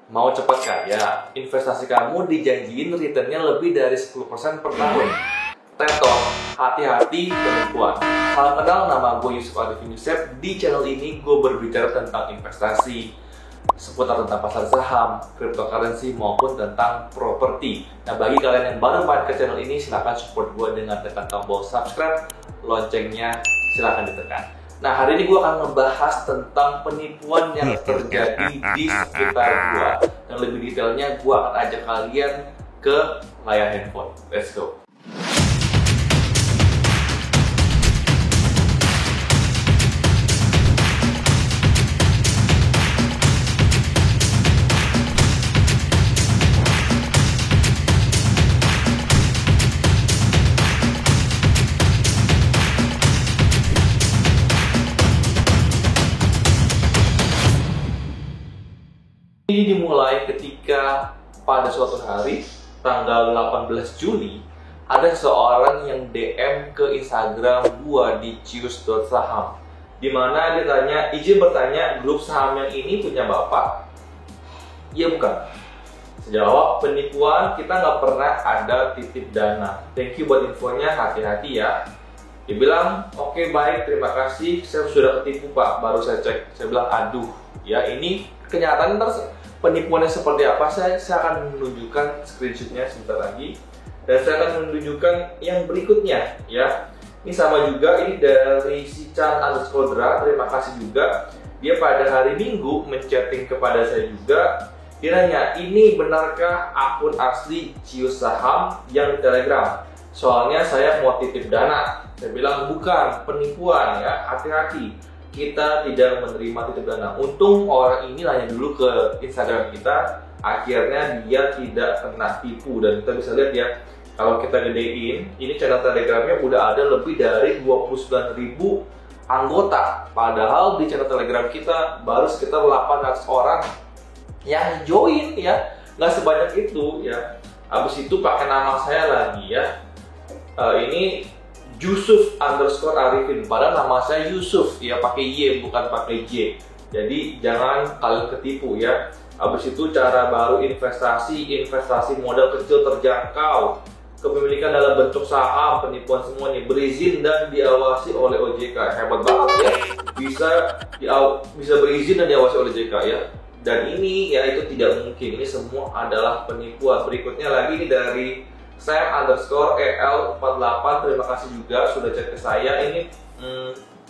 Mau cepat kaya, investasi kamu dijanjiin returnnya lebih dari 10% per tahun. Tetok, hati-hati penipuan. Salam kenal, nama gue Yusuf Arifin Yusef. Di channel ini gue berbicara tentang investasi, seputar tentang pasar saham, cryptocurrency, maupun tentang properti. Nah, bagi kalian yang baru main ke channel ini, silahkan support gue dengan tekan tombol subscribe, loncengnya silahkan ditekan. Nah, hari ini gue akan ngebahas tentang penipuan yang terjadi di sekitar gue. Dan lebih detailnya, gue akan ajak kalian ke layar handphone. Let's go! Ini dimulai ketika pada suatu hari, tanggal 18 Juli, ada seseorang yang DM ke Instagram gua di cius.saham, dimana dia tanya, izin bertanya, grup saham yang ini punya bapak? Iya bukan. Sejawab, penipuan, kita nggak pernah ada titip dana. Thank you buat infonya, hati-hati ya. Dia bilang, oke baik, terima kasih, saya sudah ketipu pak, baru saya cek. Saya bilang, aduh, ya ini kenyataan. Penipuannya seperti apa, saya akan menunjukkan screenshotnya sebentar lagi, dan saya akan menunjukkan yang berikutnya ya. Ini sama juga, ini dari si Chan_Dra, terima kasih juga. Dia pada hari Minggu menchatting kepada saya juga. Dia nanya, ini benarkah akun asli Cius Saham yang di Telegram? Soalnya saya mau titip dana. Saya bilang bukan, penipuan ya, hati-hati. Kita tidak menerima titip dana. Untung orang ini nanya dulu ke Instagram kita, akhirnya dia tidak kena tipu. Dan kita bisa lihat ya, kalau kita gedein, ini channel Telegramnya udah ada lebih dari 29.000 anggota. Padahal di channel Telegram kita baru sekitar 800 orang yang join ya, nggak sebanyak itu ya. Habis itu pakai nama saya lagi ya. Ini Yusuf_Arifin, padahal nama saya Yusuf ya, pakai Y bukan pakai J. Jadi jangan kalian ketipu ya. Habis itu cara baru investasi modal kecil terjangkau, kepemilikan dalam bentuk saham, penipuan semuanya, berizin dan diawasi oleh OJK. Hebat banget ya, bisa berizin dan diawasi oleh OJK ya. Dan ini ya, itu tidak mungkin, ini semua adalah penipuan. Berikutnya lagi ini dari Sam_EL48, terima kasih juga sudah chat ke saya. Ini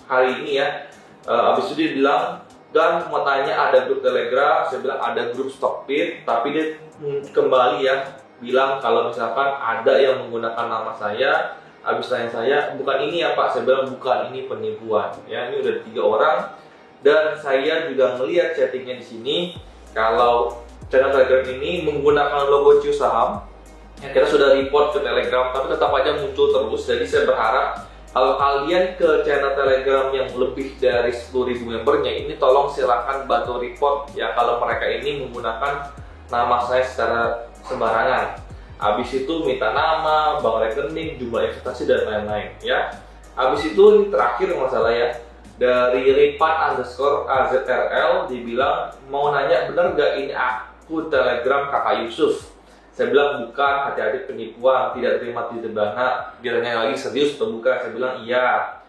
hari ini ya. Abis itu dia bilang, dan mau tanya ada grup Telegram. Saya bilang ada grup Stockbit, tapi dia kembali ya, bilang kalau misalkan ada yang menggunakan nama saya. Abis tanya saya, bukan ini ya pak? Saya bilang bukan, ini penipuan ya. Ini udah 3 orang, dan saya juga melihat chattingnya di sini. Kalau channel Telegram ini menggunakan logo Cius Saham, ya, kita sudah report ke Telegram, tapi tetap aja muncul terus. Jadi saya berharap kalau kalian ke channel Telegram yang lebih dari 10.000 membernya, ini tolong silakan bantu report ya, kalau mereka ini menggunakan nama saya secara sembarangan. Habis itu minta nama, bank rekening, jumlah investasi dan lain-lain ya. Habis itu ini terakhir masalah ya, dari Ripan_AZRL dibilang mau nanya, bener gak ini akun Telegram kakak Yusuf? Saya bilang bukan, hati-hati penipuan, tidak terima titip dana. Dia tanya lagi, serius atau bukan? Saya bilang iya.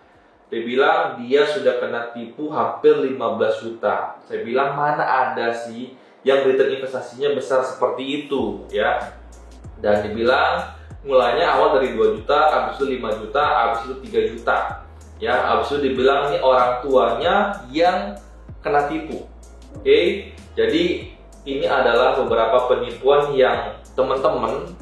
Dia bilang dia sudah kena tipu hampir 15 juta. Saya bilang mana ada sih yang return investasinya besar seperti itu ya. Dan dia bilang mulanya awal dari 2 juta, habis itu 5 juta, habis itu 3 juta ya. Habis itu dibilang ini orang tuanya yang kena tipu. Oke, jadi ini adalah beberapa penipuan yang teman-teman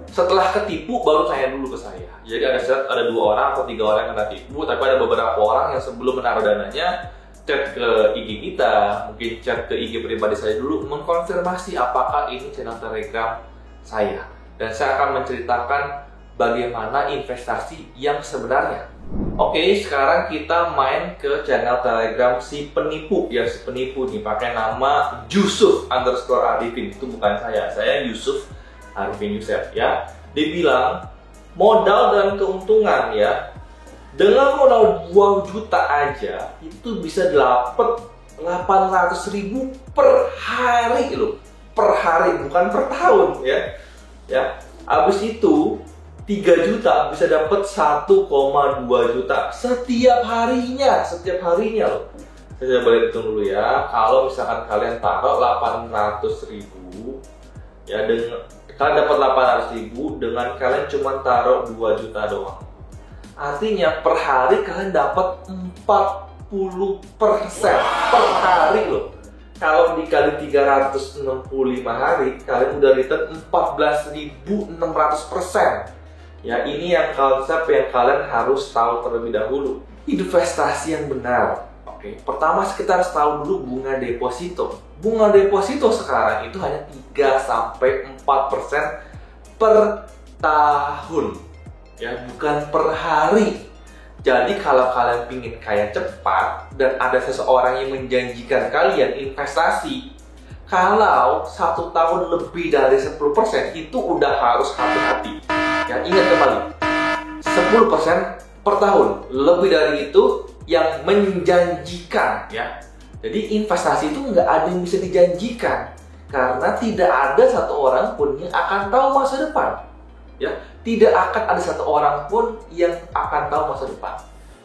setelah ketipu baru tanya dulu ke saya. Jadi ada 2 orang atau 3 orang yang kena tipu, tapi ada beberapa orang yang sebelum menaruh dananya chat ke IG kita, mungkin chat ke IG pribadi saya dulu, mengkonfirmasi apakah ini channel Telegram saya. Dan saya akan menceritakan bagaimana investasi yang sebenarnya. Oke, sekarang kita main ke channel Telegram si penipu ya. Si penipu nih pakai nama Yusuf_Arifin, itu bukan saya Yusuf Arifin Yusef ya. Dia bilang modal dan keuntungan ya, dengan modal 2 juta aja itu bisa dapat 800.000 per hari loh. per hari, bukan per tahun ya. Ya, habis itu 3 juta bisa dapat 1,2 juta setiap harinya loh. Saya coba hitung dulu ya. Kalau misalkan kalian taruh 800.000 ya, dengan kalian dapat 800.000 dengan kalian cuma taruh 2 juta doang. Artinya per hari kalian dapat 40% per hari loh. Kalau dikali 365 hari, kalian udah return 14.600%. Ya, ini yang konsep yang kalian harus tahu terlebih dahulu. Investasi yang benar. Oke, pertama kita harus tahu dulu bunga deposito. Bunga deposito sekarang itu hanya 3-4% per tahun. Ya, bukan per hari. Jadi kalau kalian ingin kaya cepat dan ada seseorang yang menjanjikan kalian investasi, kalau 1 tahun lebih dari 10% itu udah harus hati-hati. Ya, ingat kembali, 10% per tahun. Lebih dari itu yang menjanjikan ya. Jadi investasi itu nggak ada yang bisa dijanjikan karena tidak ada satu orang pun yang akan tahu masa depan. Ya, tidak akan ada satu orang pun yang akan tahu masa depan.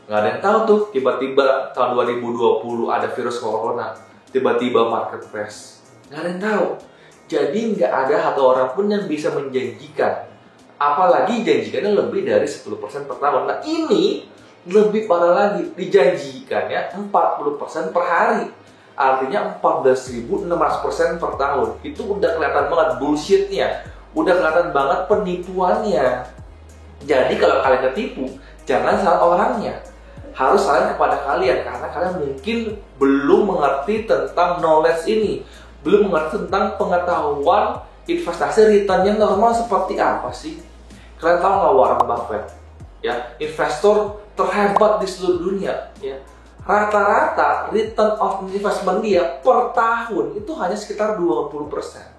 Nggak ada yang tahu tuh, tiba-tiba tahun 2020 ada virus corona, tiba-tiba market crash. Nggak ada yang tahu. Jadi nggak ada satu orang pun yang bisa menjanjikan. Apalagi janjikannya lebih dari 10% per tahun. Nah, ini lebih parah lagi, dijanjikannya 40% per hari. Artinya 14.600% per tahun. Itu udah kelihatan banget bullshitnya. Udah kelihatan banget penipuannya. Jadi kalau kalian ketipu, jangan salah orangnya. Harus salah kepada kalian karena kalian mungkin belum mengerti tentang knowledge ini, belum mengerti tentang pengetahuan investasi return yang normal seperti apa sih. Kalian tahu nggak Warren Buffett? Ya, investor terhebat di seluruh dunia. Ya, rata-rata return of investment dia per tahun itu hanya sekitar 20%.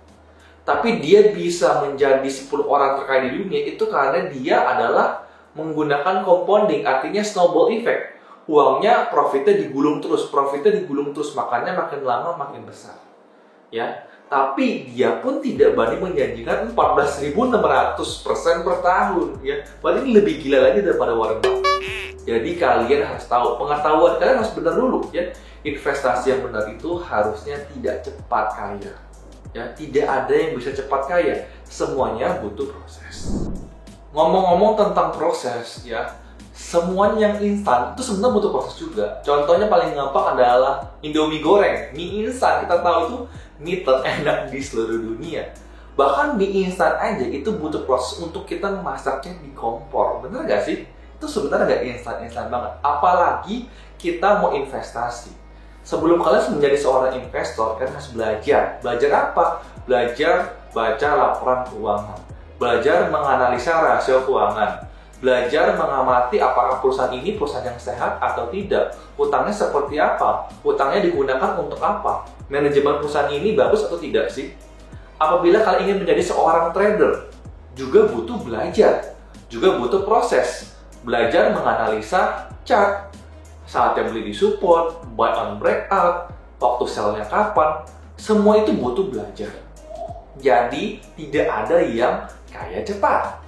Tapi dia bisa menjadi 10 orang terkaya di dunia itu karena dia adalah menggunakan compounding, artinya snowball effect. Uangnya, profitnya digulung terus, makanya makin lama makin besar. Ya, tapi dia pun tidak berani menjanjikan 14.600% per tahun. Ya, berarti ini lebih gila lagi daripada Warren Buffett. Jadi kalian harus tahu, pengetahuan kalian harus benar dulu. Ya, investasi yang benar itu harusnya tidak cepat kaya. Ya, tidak ada yang bisa cepat kaya. Semuanya butuh proses. Ngomong-ngomong tentang proses, ya, semuanya yang instan itu sebenarnya butuh proses juga. Contohnya paling gampang adalah Indomie goreng, mie instan. Kita tahu itu mie terenak di seluruh dunia. Bahkan mie instan aja itu butuh proses untuk kita memasaknya di kompor. Bener gak sih? Itu sebenarnya gak instan-instan banget. Apalagi kita mau investasi. Sebelum kalian menjadi seorang investor, kalian harus belajar. Belajar apa? Belajar baca laporan keuangan. Belajar menganalisa rasio keuangan. Belajar mengamati apakah perusahaan ini perusahaan yang sehat atau tidak. Hutangnya seperti apa? Hutangnya digunakan untuk apa? Manajemen perusahaan ini bagus atau tidak sih? Apabila kalian ingin menjadi seorang trader, juga butuh belajar. Juga butuh proses. Belajar menganalisa chart. Saatnya beli di support, buy on breakout, waktu sell-nya kapan, semua itu butuh belajar. Jadi tidak ada yang kaya cepat.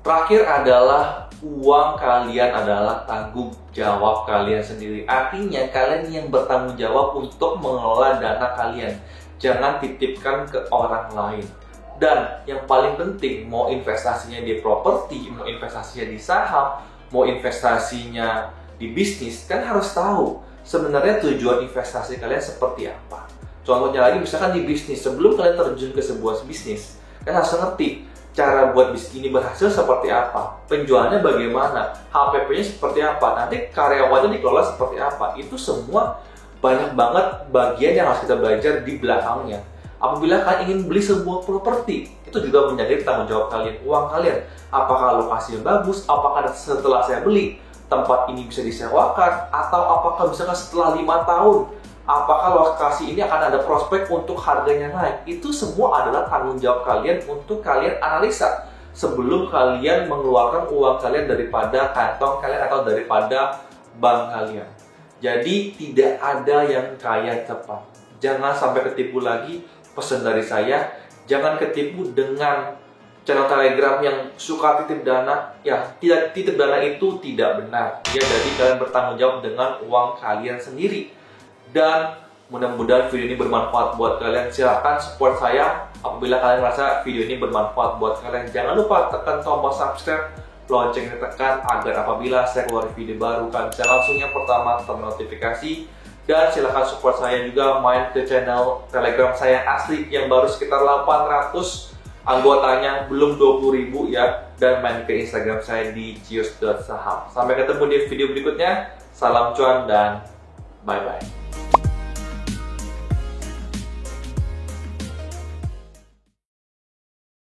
Terakhir adalah uang kalian adalah tanggung jawab kalian sendiri. Artinya kalian yang bertanggung jawab untuk mengelola dana kalian. Jangan titipkan ke orang lain. Dan yang paling penting, mau investasinya di properti, mau investasinya di saham, mau investasinya di bisnis, kan harus tahu sebenarnya tujuan investasi kalian seperti apa. Contohnya lagi misalkan di bisnis, sebelum kalian terjun ke sebuah bisnis, kan harus ngerti cara buat bisnis ini berhasil seperti apa, penjualannya bagaimana, HPP-nya seperti apa, nanti karyawannya dikelola seperti apa. Itu semua banyak banget bagian yang harus kita belajar di belakangnya. Apabila kalian ingin beli sebuah properti, itu juga menjadi tanggung jawab kalian, uang kalian. Apakah lokasinya bagus, apakah setelah saya beli tempat ini bisa disewakan, atau apakah misalkan setelah 5 tahun, apakah lokasi ini akan ada prospek untuk harganya naik. Itu semua adalah tanggung jawab kalian untuk kalian analisa sebelum kalian mengeluarkan uang kalian daripada kantong kalian atau daripada bank kalian. Jadi tidak ada yang kaya cepat. Jangan sampai ketipu lagi, pesan dari saya, jangan ketipu dengan channel Telegram yang suka titip dana. Ya, tidak, titip dana itu tidak benar. Ya, jadi kalian bertanggung jawab dengan uang kalian sendiri. Dan mudah-mudahan video ini bermanfaat buat kalian. Silahkan support saya apabila kalian merasa video ini bermanfaat buat kalian. Jangan lupa tekan tombol subscribe, loncengnya tekan agar apabila saya keluar video baru kalian bisa langsung yang pertama ternotifikasi. Dan silahkan support saya juga main ke channel Telegram saya asli yang baru sekitar 800 anggotanya, belum 20.000 ya. Dan main ke Instagram saya di cius.saham. Sampai ketemu di video berikutnya. Salam cuan dan bye-bye.